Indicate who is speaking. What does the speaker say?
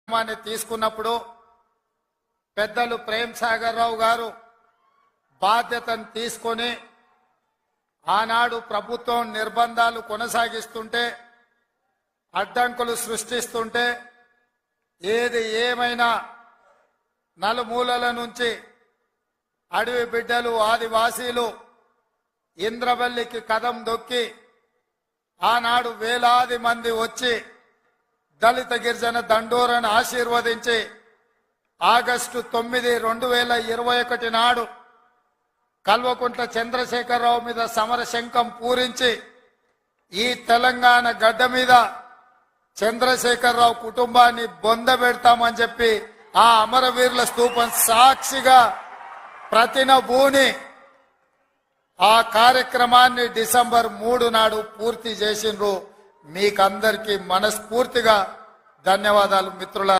Speaker 1: కార్యక్రమాన్ని తీసుకున్నప్పుడు పెద్దలు ప్రేమ్ సాగర్ రావు గారు బాధ్యతను తీసుకొని ఆనాడు ప్రభుత్వం నిర్బంధాలు కొనసాగిస్తుంటే అడ్డంకులు సృష్టిస్తుంటే ఏది ఏమైనా నలుమూలల నుంచి అడవి బిడ్డలు ఆదివాసీలు ఇంద్రవల్లికి కదం దొక్కి ఆనాడు వేలాది మంది వచ్చి దళిత గిరిజన దండోరను ఆశీర్వదించి ఆగస్టు 9, 2021 నాడు కల్వకుంట్ల చంద్రశేఖరరావు మీద సమర శంఖం పూరించి ఈ తెలంగాణ గడ్డ మీద చంద్రశేఖరరావు కుటుంబాన్ని బొందబెడతామని చెప్పి ఆ అమరవీరుల స్తూపం సాక్షిగా ప్రతినబూని ఆ కార్యక్రమాన్ని డిసెంబర్ 3 నాడు పూర్తి చేసిండ్రు. మీకందరికీ మనస్ఫూర్తిగా ధన్యవాదాలు మిత్రులారా.